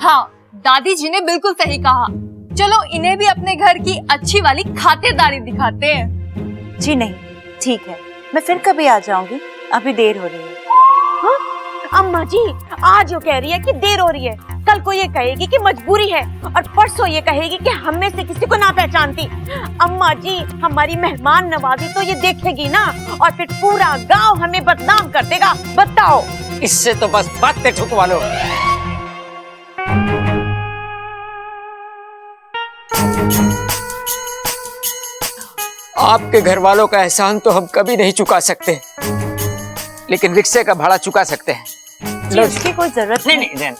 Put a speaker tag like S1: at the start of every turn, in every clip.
S1: हाँ, दादी जी ने बिल्कुल सही कहा। चलो इन्हें भी अपने घर की अच्छी वाली खातिरदारी दिखाते हैं।
S2: जी नहीं, ठीक है, मैं फिर कभी आ जाऊंगी, अभी देर हो रही है।
S3: हाँ? अम्मा जी आज वो कह रही है कि देर हो रही है, कल को ये कहेगी कि मजबूरी है, और परसों ये कहेगी कि हम में से किसी को ना पहचानती। अम्मा जी हमारी मेहमान नवाजी तो ये देखेगी ना, और फिर पूरा गांव हमें बदनाम कर देगा। बताओ।
S4: इससे तो बस बातें ठुकवा लो। आपके घर वालों का एहसान तो हम कभी नहीं चुका सकते, लेकिन रिक्शे का भाड़ा चुका सकते हैं।
S2: इसकी कोई जरूरत नहीं।
S4: नहीं।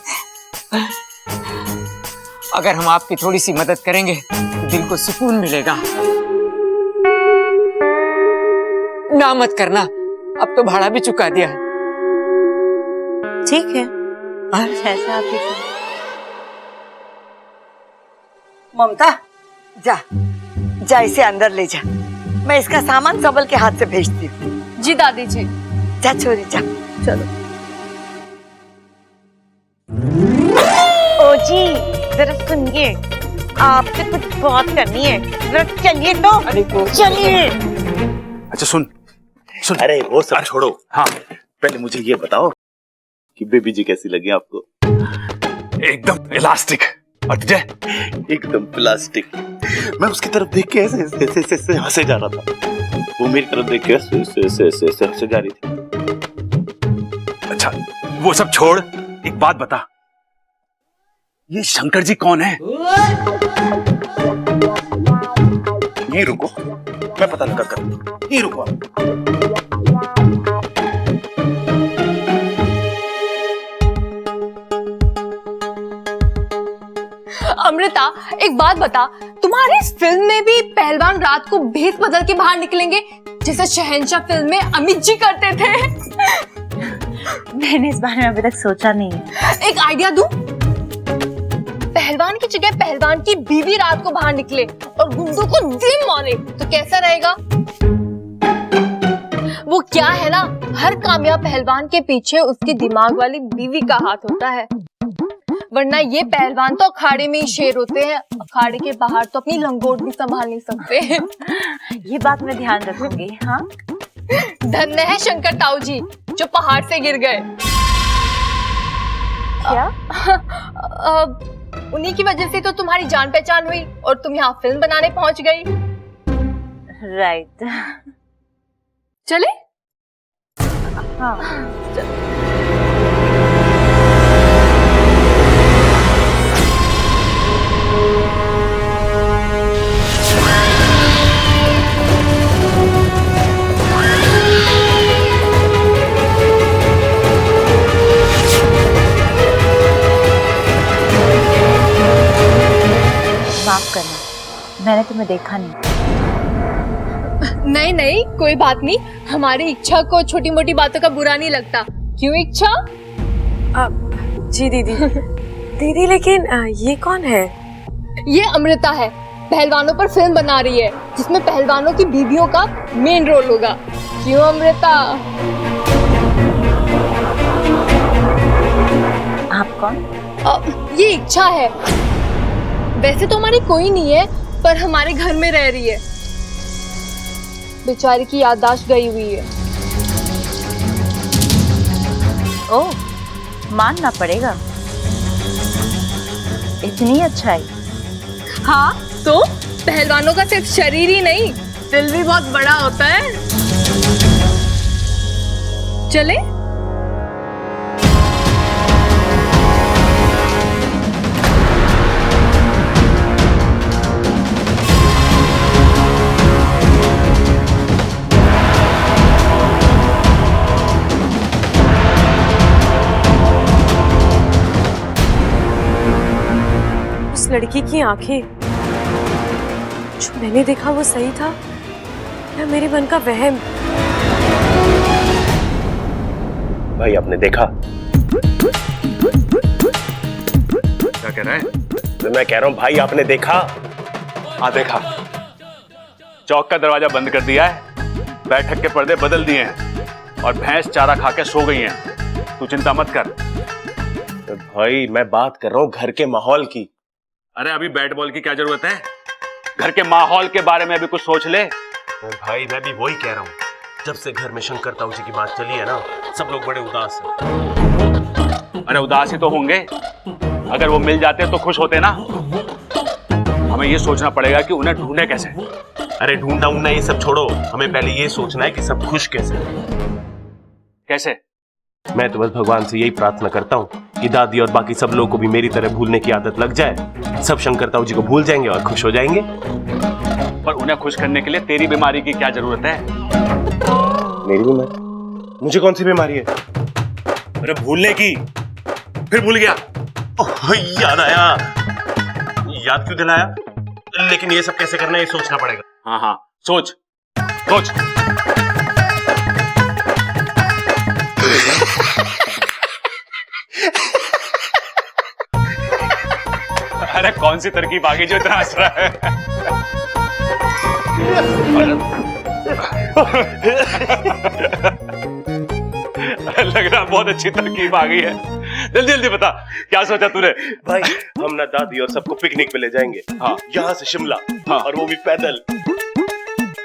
S4: अगर हम आपकी थोड़ी सी मदद करेंगे तो दिल को सुकून मिलेगा। ना मत करना, अब तो भाड़ा भी चुका दिया है।
S2: ठीक है, ऐसा आप ही करो।
S5: ममता जा जा, इसे अंदर ले जा, मैं इसका सामान सबल के हाथ से भेजती हूँ।
S1: जी दादी जी।
S5: जा छोरी जा।
S1: चलो।
S3: ओ जी जरा सुनिए, आपसे कुछ बात करनी है, जरा चलिए तो। चलिए।
S6: अच्छा सुन।
S7: अरे वो सब छोड़ो, हाँ पहले मुझे ये बताओ कि बेबी जी कैसी लगी आपको?
S6: एकदम इलास्टिक। और तुझे?
S7: एकदम प्लास्टिक। मैं उसकी तरफ देख के ऐसे हंसे जा रहा था, वो मेरी तरफ देख के ऐसे हंसे जा रही थी।
S6: अच्छा वो सब छोड़, एक बात बता, ये शंकर जी कौन है?
S7: यहीं रुको, मैं पता लगा कर। यहीं रुको आप।
S1: अमृता एक बात बता, तुम्हारी इस फिल्म में भी पहलवान रात को भेष बदल के बाहर निकलेंगे जैसे शहंशाह फिल्म में अमित जी करते थे?
S2: मैंने इस बारे में अभी तक सोचा नहीं है।
S1: एक आइडिया दूं? पहलवान की जगह पहलवान की बीवी रात को बाहर निकले और गुंडों को दिन मारे तो कैसा रहेगा? वो क्या है ना, हर कामयाब पहलवान के पीछे उसकी दिमाग वाली बीवी का हाथ होता है, वरना ये पहलवान तो अखाड़े में ही शेर होते हैं, अखाड़े के बाहर तो अपनी लंगोट भी संभाल नहीं सकते।
S2: ये बात मैं ध्यान रखूंगी। हाँ,
S1: धन्य है शंकर ताऊ जी जो पहाड़ से गिर गए।
S2: क्या?
S1: उन्हीं की वजह से तो तुम्हारी जान पहचान हुई और तुम यहाँ फिल्म बनाने पहुंच गई।
S2: राइट।
S1: चले?
S2: हाँ। माफ करना, मैंने तुम्हें देखा नहीं।
S1: नहीं नहीं कोई बात नहीं, हमारी इच्छा को छोटी मोटी बातों का बुरा नहीं लगता। क्यों इच्छा?
S3: जी दीदी। दीदी लेकिन ये कौन है?
S1: ये अमृता है, पहलवानों पर फिल्म बना रही है जिसमें पहलवानों की बीवियों का मेन रोल होगा। क्यों अमृता?
S2: आप कौन?
S1: ये इच्छा है। वैसे तो हमारी कोई नहीं है, पर हमारे घर में रह रही है। बेचारी की याददाश्त गई हुई है।
S2: ओह, मानना पड़ेगा, इतनी अच्छाई।
S1: हाँ तो पहलवानों का सिर्फ शरीर ही नहीं, दिल भी बहुत बड़ा होता है। चले?
S3: लड़की की आंखें, जो मैंने देखा वो सही था या मेरे मन का वहम?
S7: भाई आपने देखा?
S6: क्या कह रहा है?
S7: मैं कह रहा हूँ भाई आपने देखा?
S6: हाँ देखा, चौक का दरवाजा बंद कर दिया है, बैठक के पर्दे बदल दिए हैं और भैंस चारा खा के सो गई हैं। तू चिंता मत कर।
S7: भाई मैं बात कर रहा हूँ घर के माहौल की।
S6: अरे अभी बैट बॉल की क्या जरूरत है? घर के माहौल के बारे में अभी कुछ सोच ले।
S7: भाई मैं भी वही कह रहा हूँ, जब से घर में शंकर ताऊ जी की बात चली है ना, सब लोग बड़े उदास हैं।
S6: अरे उदास ही तो होंगे, अगर वो मिल जाते तो खुश होते ना। हमें ये सोचना पड़ेगा कि उन्हें ढूंढे कैसे।
S7: अरे ढूंढना उन्ना ये सब छोड़ो, हमें पहले ये सोचना है कि सब खुश कैसे।
S6: कैसे?
S7: मैं तो बस भगवान से यही प्रार्थना करता हूँ कि दादी और बाकी सब लोगों को भी मेरी तरह भूलने की आदत लग जाए, सब शंकर ताऊ जी को भूल जाएंगे और खुश हो जाएंगे।
S6: पर उन्हें खुश करने के लिए तेरी बीमारी की क्या जरूरत है?
S7: मेरी बीमारी? मुझे कौन सी बीमारी है?
S6: अरे भूलने की। फिर भूल गया?
S7: ओह, याद आया। याद क्यों दिलाया? लेकिन ये सब कैसे करना है ये सोचना पड़ेगा।
S6: हाँ हाँ, सोच सोच। अरे कौन सी तरकीब आ गई जो इतना हंस रहा है? लग रहा बहुत अच्छी तरकीब आ गई है। जल्दी जल्दी बता, क्या सोचा तूने?
S7: भाई हम ना दादी और सबको पिकनिक पे ले जाएंगे।
S6: हाँ।
S7: यहाँ से शिमला।
S6: हाँ।
S7: और वो भी पैदल।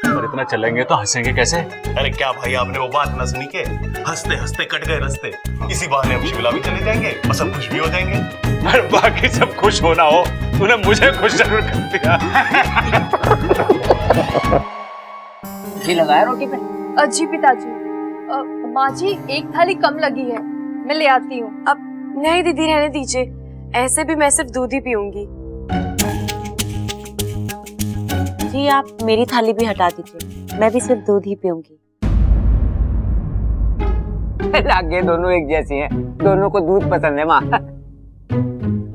S6: और इतना चलेंगे तो हंसेंगे कैसे?
S7: अरे क्या भाई आपने वो बात ना सुनी के? हंसते हंसते कट गए रास्ते। इसी बहाने हम शिमला भी चले जाएंगे और सब खुश भी हो जाएंगे।
S6: अरे बाकी सब खुश होना हो, तूने मुझे खुश जरूर कर दिया।
S4: घी लगाया रोटी पे?
S1: जी पिताजी, माँ जी एक थाली कम लगी है, मैं ले आती हूँ।
S3: अब नहीं दीदी, रहने दीजिए, ऐसे भी मैं सिर्फ दूध ही पीऊंगी।
S2: जी आप मेरी थाली भी हटा दीजिए, मैं भी सिर्फ दूध ही पीऊंगी।
S4: लागे दोनों एक जैसी हैं, दोनों को दूध पसंद है माँ।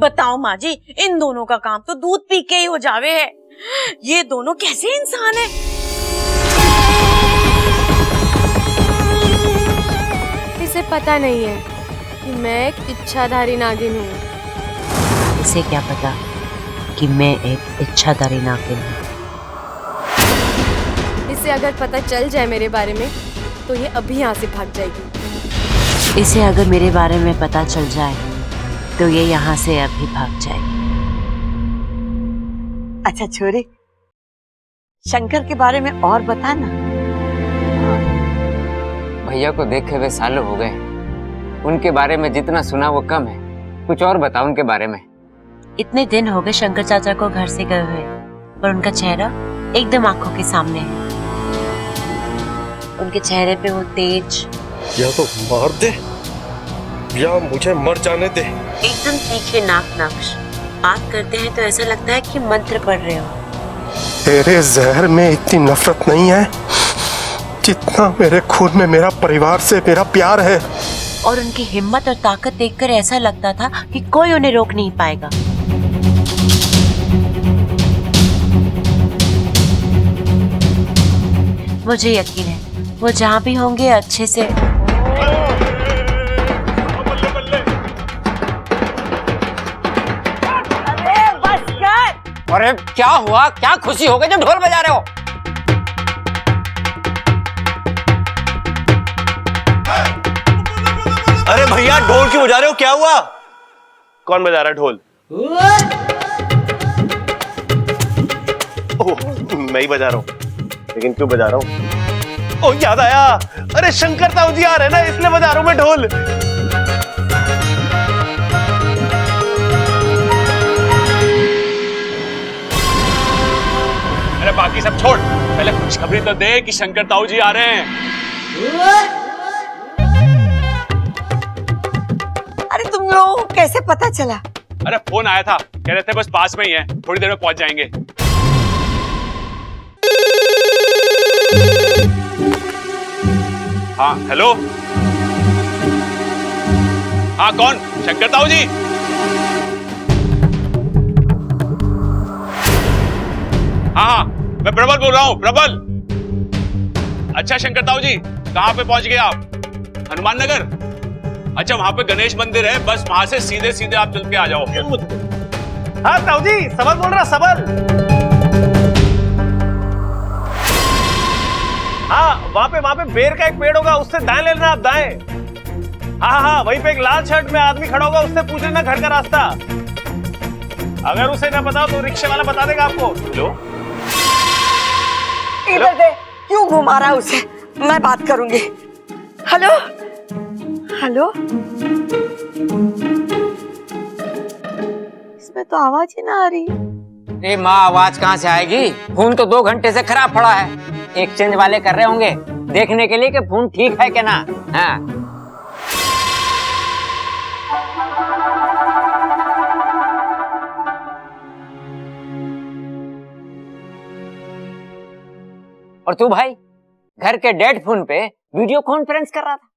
S3: बताओ माँ जी, इन दोनों का काम तो दूध पी के ही हो जावे है। ये दोनों कैसे इंसान है?
S8: इसे पता नहीं है कि मैं एक इच्छाधारी नागिन हूँ।
S2: इसे क्या पता कि मैं एक इच्छाधारी नागिन हूँ।
S8: इसे अगर पता चल जाए मेरे बारे में तो ये अभी यहाँ से भाग जाएगी।
S2: इसे अगर मेरे बारे में पता चल जाए तो ये यहाँ से अभी भाग जाएगी।
S5: अच्छा छोरी, शंकर के बारे में और बता ना।
S4: भैया को देखे हुए सालों हो गए, उनके बारे में जितना सुना वो कम है। कुछ और बता उनके बारे में।
S2: इतने दिन हो गए शंकर चाचा को घर से गए हुए, पर उनका चेहरा एकदम आंखों के सामने है। उनके चेहरे पे वो तेज,
S7: या तो मार दे या मुझे मर जाने दे।
S2: एकदम तीखे नाक नक्श। बात करते हैं तो ऐसा लगता है कि मंत्र पढ़ रहे हो।
S9: तेरे जहर में इतनी नफरत नहीं है जितना मेरे खून में मेरा परिवार से मेरा प्यार है।
S2: और उनकी हिम्मत और ताकत देखकर ऐसा लगता था कि कोई उन्हें रोक नहीं पाएगा। मुझे यकीन है वो जहाँ भी होंगे अच्छे से।
S4: अरे क्या हुआ? क्या खुशी हो गई जब ढोल बजा रहे हो?
S7: अरे भैया ढोल क्यों बजा रहे हो? क्या हुआ? कौन बजा रहा है ढोल? ओह, मैं ही बजा रहा हूँ। लेकिन क्यों बजा रहा हूँ? ओह याद आया, अरे शंकर ताऊ जी आ रहे हैं ना, इसलिए बजा रहा हूँ मैं ढोल।
S6: अरे बाकी सब छोड़, पहले खुशखबरी तो दे कि शंकर ताऊ जी आ रहे हैं।
S5: अरे तुम लोगों को कैसे पता चला?
S6: अरे फोन आया था, कह रहे थे बस पास में ही है, थोड़ी देर में पहुंच जाएंगे। हाँ हेलो, हाँ कौन? शंकर ताऊ जी? हाँ मैं प्रबल बोल रहा हूँ, प्रबल। अच्छा शंकर ताऊ जी, कहाँ पे पहुंच गए आप? हनुमान नगर? अच्छा वहां पे गणेश मंदिर है, बस वहां से सीधे सीधे आप चल के आ जाओ।
S7: हाँ ताऊ जी, सबल बोल रहा, सबल। हाँ वहां पे बेर का एक पेड़ होगा, उससे दाएं ले लेना आप, दाएं।
S10: हाँ हाँ, वहीं पे एक लाल शर्ट में आदमी खड़ा होगा, उससे पूछ लेना घर का रास्ता। अगर उसे ना पता तो रिक्शे वाला बता देगा आपको। लो
S5: इधर दे, क्यों घुमा रहा है उसे? मैं बात करूंगी। हेलो हेलो, इसमें तो आवाज ही ना आ रही।
S4: अरे माँ, आवाज कहाँ से आएगी? फोन तो 2 घंटे से खराब पड़ा है। एक्सचेंज वाले कर रहे होंगे देखने के लिए कि फोन ठीक है कि ना। हाँ। और तू भाई घर के डेड फोन पे वीडियो कॉन्फ्रेंस कर रहा था।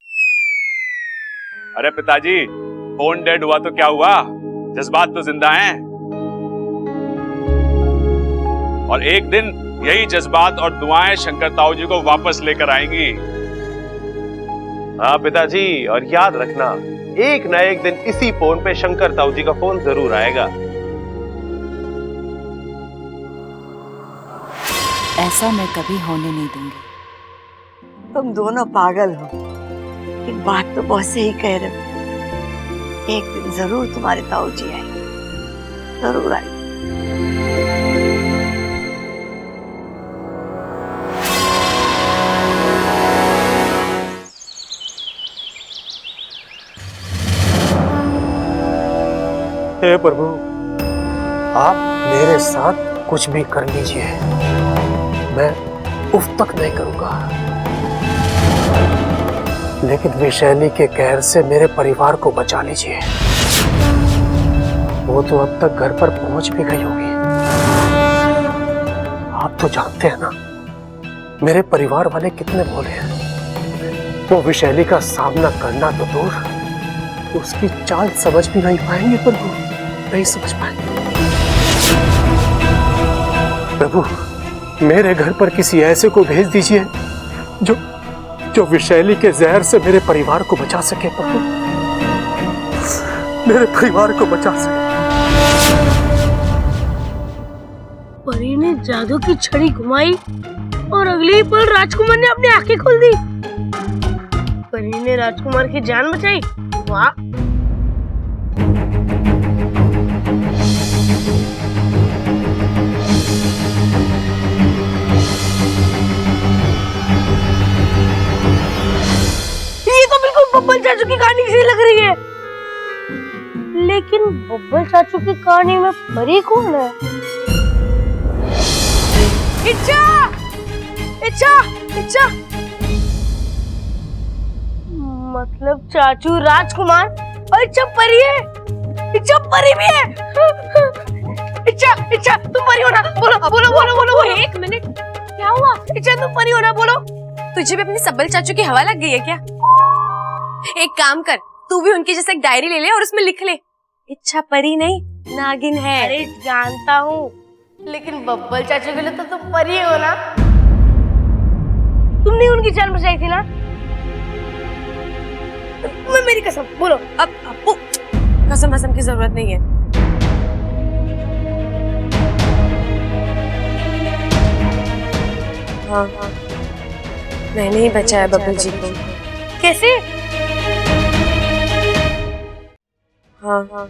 S6: अरे पिताजी, फोन डेड हुआ तो क्या हुआ, जज्बात तो जिंदा हैं। और एक दिन यही जज्बात और दुआएं शंकर ताऊ जी को वापस लेकर आएंगी।
S10: हाँ पिताजी, और याद रखना, एक ना एक दिन इसी फोन पे शंकर ताऊ जी का फोन जरूर आएगा।
S11: ऐसा मैं कभी होने नहीं दूंगी।
S5: तुम दोनों पागल हो, एक बात तो बहुत सही कह रहे हो। एक दिन जरूर तुम्हारे ताऊ जी आएंगे, जरूर आएंगे।
S9: हे प्रभु, आप मेरे साथ कुछ भी कर लीजिए, मैं उफ तक नहीं करूंगा, लेकिन विशैली के कहर से मेरे परिवार को बचा लीजिए। वो तो अब तक घर पर पहुंच भी गई होगी। आप तो जानते हैं ना मेरे परिवार वाले कितने भोले हैं। वो विशैली का सामना करना तो दूर, उसकी चाल समझ भी नहीं पाएंगे। प्रभु, नहीं समझ पाएंगे। प्रभु, मेरे घर पर किसी ऐसे को भेज दीजिए जो विशैली के जहर से मेरे परिवार को बचा सके। प्रभु, मेरे परिवार को बचा सके।
S8: परी ने जादू की छड़ी घुमाई और अगले ही पल राजकुमार ने अपनी आंखें खोल दी। परी ने राजकुमार की जान बचाई। वाह! ये तो बिल्कुल बब्बल चाचू की कहानी सी लग रही है। लेकिन बब्बल चाचू की कहानी में परी कौन है? इच्छा! इच्छा! इच्छा! मतलब चाचू राजकुमार और इच्छा परी है। इच्छा परी भी है। इच्छा, इच्छा तुम परी हो ना? बोलो बोलो बोलो बोलो।
S1: एक मिनट,
S8: क्या हुआ? इच्छा तुम परी हो ना? बोलो।
S1: तुझे भी अपनी सब्बल चाचू की हवा लग गई है क्या? एक काम कर, तू भी उनकी जैसे एक डायरी ले ले और उसमें लिख ले, इच्छा परी नहीं नागिन है।
S8: अरे जानता हूँ, लेकिन बब्बल चाचू के लिए तो तुम परी हो ना? तुमने उनकी जान बचाई थी ना? मेरी कसम बोलो।
S1: अब अप्पू, कसम कसम की जरूरत नहीं है। हाँ हाँ, मैंने ही बचाया बब्बल जी को।
S8: कैसे?
S1: हाँ हाँ,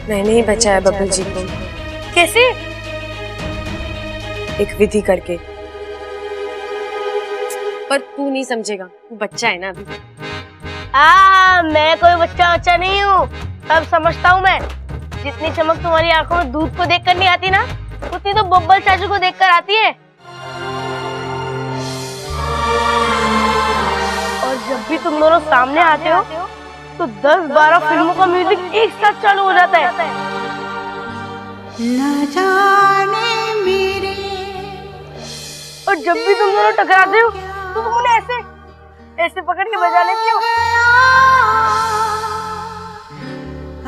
S1: मैंने ही बचाया बब्बल जी को।
S8: कैसे?
S1: एक विधि करके। पर तू नहीं समझेगा, तू बच्चा है ना अभी।
S8: मैं कोई बच्चा नहीं हूँ, सब समझता हूँ मैं। जितनी चमक तुम्हारी आंखों में दूध को देखकर नहीं आती ना, उतनी तो बब्बल चाचू को देखकर आती है। और जब भी तुम दोनों सामने आते हो तो 10-12 फिल्मों का म्यूजिक एक साथ चालू हो जाता है।
S11: न जाने मेरे।
S8: और जब भी तुम दोनों टकराते हो तो तुम उन्हें ऐसे ऐसे पकड़ के बजा लेती हो।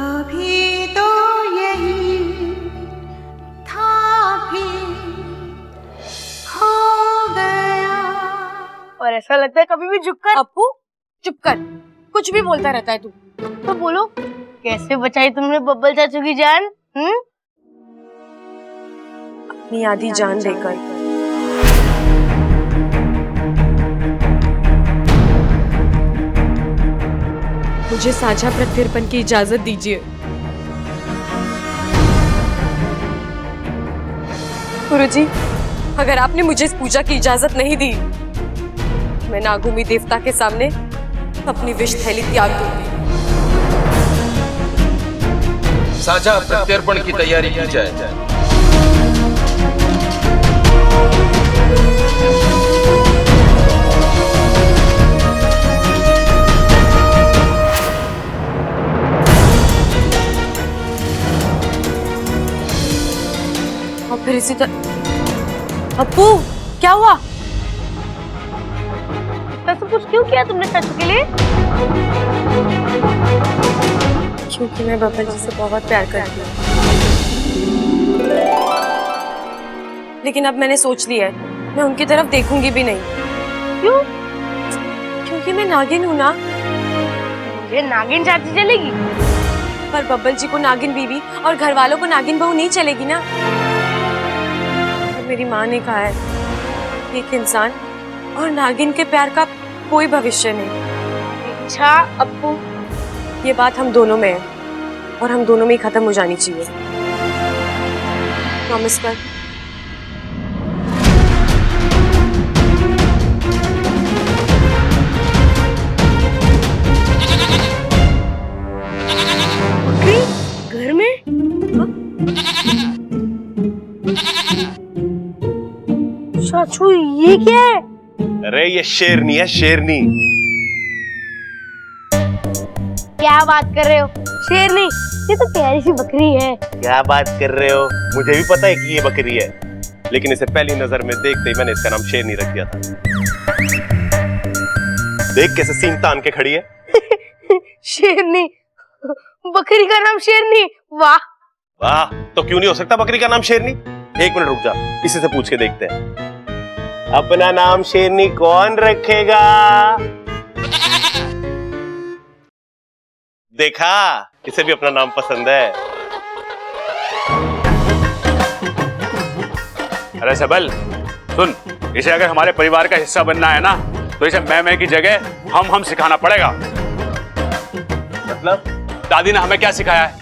S11: अभी तो यही था भी खो गया।
S8: और ऐसा लगता है कभी भी झुककर।
S1: अप्पू चुप कर, कुछ भी बोलता रहता है तू।
S8: तो बोलो, कैसे बचाई तुमने बब्बल चाचू की जान?
S1: अपनी आधी जान देकर।
S12: मुझे साझा प्रत्यर्पण की इजाजत दीजिए। गुरुजी, अगर आपने मुझे इस पूजा की इजाजत नहीं दी, मैं नागभूमि देवता के सामने अपनी विष थैली त्याग दूंगी।
S13: साझा प्रत्यर्पण की तैयारी की जाए।
S12: और फिर इसी तरह। अप्पू, क्या हुआ?
S8: इतना सब कुछ क्यों किया तुमने चाचू के लिए?
S12: क्योंकि मैं बब्बल जी से बहुत प्यार करती हूँ। लेकिन अब मैंने सोच लिया है, मैं उनकी तरफ देखूंगी भी नहीं।
S8: क्यों?
S12: क्योंकि मैं नागिन हूँ ना।
S8: ये नागिन चाची चलेगी?
S12: पर बब्बल जी को नागिन बीवी और घर वालों को नागिन बहू नहीं चलेगी ना। और मेरी माँ ने कहा है, एक इंसान और नागिन के प्यार का कोई भविष्य नहीं।
S8: अच्छा अप्पू,
S12: ये बात हम दोनों में है और हम दोनों में ही खत्म हो जानी चाहिए। प्रॉमिस कर।
S8: घर में? चाचू ये क्या है?
S10: अरे ये शेरनी है, शेरनी।
S8: क्या बात कर रहे हो? शेरनी, ये तो प्यारी सी बकरी है।
S10: क्या बात कर रहे हो? मुझे भी पता है कि ये बकरी है, लेकिन इसे पहली नजर में देखते ही मैंने इसका नाम शेरनी रख दिया था। देख कैसे सींग तान के खड़ी है।
S8: शेरनी, बकरी का नाम शेरनी? वाह
S10: वाह, तो क्यों नहीं हो सकता बकरी का नाम शेरनी? एक मिनट रुक जा, इसी से पूछ के देखते हैं। अपना नाम शेरनी कौन रखेगा? देखा, इसे भी अपना नाम पसंद है।
S6: अरे सबल, सुन, इसे अगर हमारे परिवार का हिस्सा बनना है ना, तो इसे मैं की जगह हम सिखाना पड़ेगा।
S10: मतलब?
S6: दादी ने हमें क्या सिखाया है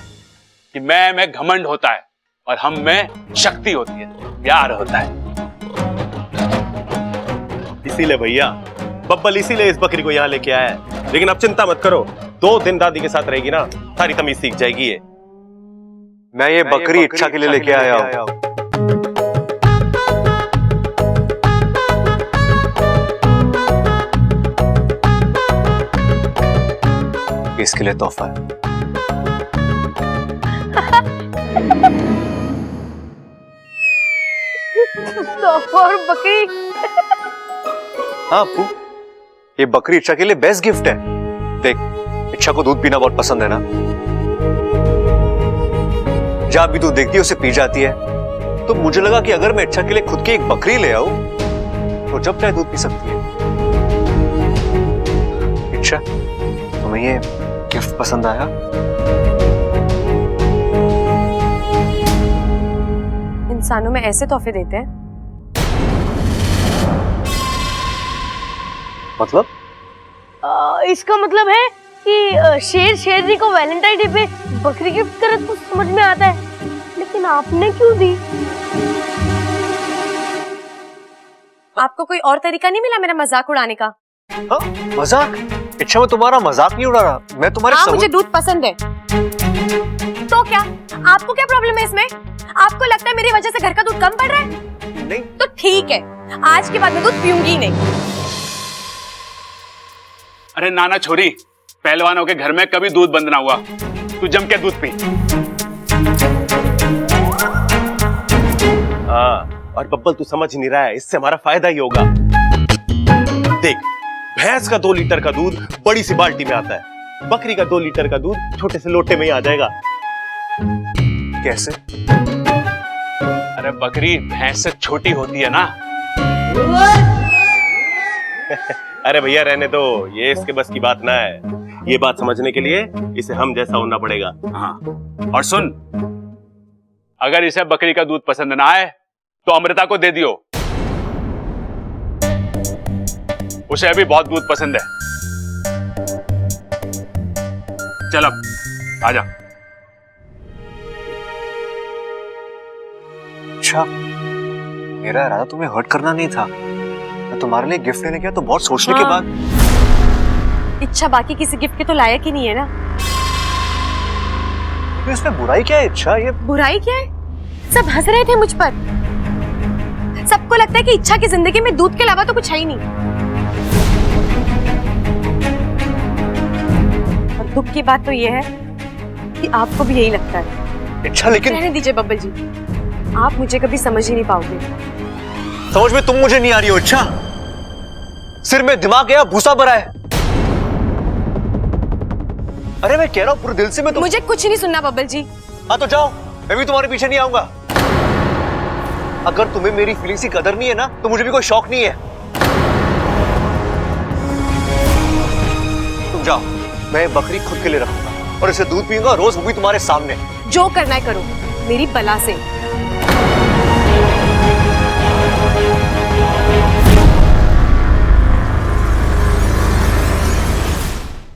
S6: कि मैं घमंड होता है और हम में शक्ति होती है, प्यार होता है।
S10: इसीलिए भैया, बब्बल इसीलिए इस बकरी को यहाँ लेके आया है। लेकिन अब चिंता मत करो, 2 दिन दादी के साथ रहेगी ना, सारी तमीज सीख जाएगी ये।
S9: मैं ये बकरी इच्छा के लिए लेके आया हूँ। इसके लिए तोहफा है।
S8: तोहफा और बकरी?
S9: हाँ अप्पू, ये बकरी इच्छा के लिए बेस्ट गिफ्ट है। देख, इच्छा को दूध पीना बहुत पसंद है ना। जब भी तू देखती है उसे पी जाती है, तो मुझे लगा कि अगर मैं इच्छा के लिए खुद की एक बकरी ले आऊं, तो जब चाहे दूध पी सकती है। इच्छा, तुम्हें ये गिफ्ट पसंद आया?
S12: इंसानों में ऐसे तोहफे देते हैं?
S9: मतलब?
S8: इसका मतलब है कि शेर शेरनी को वैलेंटाइन डे पे बकरी गिफ्ट करे तो समझ में आता है, लेकिन आपने क्यों दी?
S12: आपको कोई और तरीका नहीं मिला मेरा मजाक उड़ाने का?
S9: हाँ, मजाक? इच्छा, मैं तुम्हारा मजाक नहीं उड़ा रहा, मैं तुम्हारे
S12: हाँ, मुझे दूध पसंद है। तो क्या? आपको क्या प्रॉब्लम है इसमें? आपको लगता है मेरी वजह से घर का दूध कम पड़ रहा है?
S9: नहीं।
S12: तो ठीक है, आज के बाद मैं दूध पीऊंगी नहीं।
S6: अरे नाना छोरी, पहलवानों के घर में कभी दूध बंद ना हुआ। तू जम के दूध पी।
S10: हाँ, और बब्बल तू समझ नहीं रहा है, इससे हमारा फायदा ही होगा। देख, भैंस का 2 लीटर का दूध बड़ी सी बाल्टी में आता है, बकरी का 2 लीटर का दूध छोटे से लोटे में ही आ जाएगा।
S9: कैसे?
S6: अरे बकरी भैंस से छोटी होती है ना।
S10: अरे भैया रहने दो, ये इसके बस की बात ना है। ये बात समझने के लिए इसे हम जैसा होना पड़ेगा।
S6: हाँ, और सुन, अगर इसे बकरी का दूध पसंद ना आए तो अमृता को दे दियो, उसे अभी बहुत दूध पसंद है। चल अब आजा।
S9: अच्छा, मेरा इरादा तुम्हें हर्ट करना नहीं था। मैं तुम्हारे लिए गिफ्ट लेने गया तो बहुत सोचने के बाद।
S12: इच्छा बाकी किसी गिफ्ट के तो लायक ही नहीं है ना।
S9: तो इसमें बुराई क्या है इच्छा? ये
S12: बुराई क्या है? सब हंस रहे थे मुझ पर। सबको लगता है कि इच्छा की जिंदगी में दूध के अलावा तो कुछ है ही नहीं। और दुख की बात तो ये है कि आपको भी यही लगता है।
S9: इच्छा, लेकिन
S12: रहने दीजिए बब्बल जी, आप मुझे कभी समझ ही नहीं पाओगे।
S9: समझ में तुम मुझे नहीं आ रही हो इच्छा। सिर में दिमाग है या भूसा भरा है? अरे मैं कह रहा हूं पूरे दिल से, मैं
S12: मुझे कुछ नहीं सुनना बब्बल जी।
S9: हाँ तो जाओ, मैं भी तुम्हारे पीछे नहीं आऊंगा। अगर तुम्हें मेरी फीलिंग्स की कदर नहीं है ना, तो मुझे भी कोई शौक नहीं है। तुम जाओ, मैं बकरी खुद के लिए रखूंगा और इसे दूध पीऊंगा रोज, वो भी तुम्हारे सामने।
S12: जो करना है करो, मेरी बला से।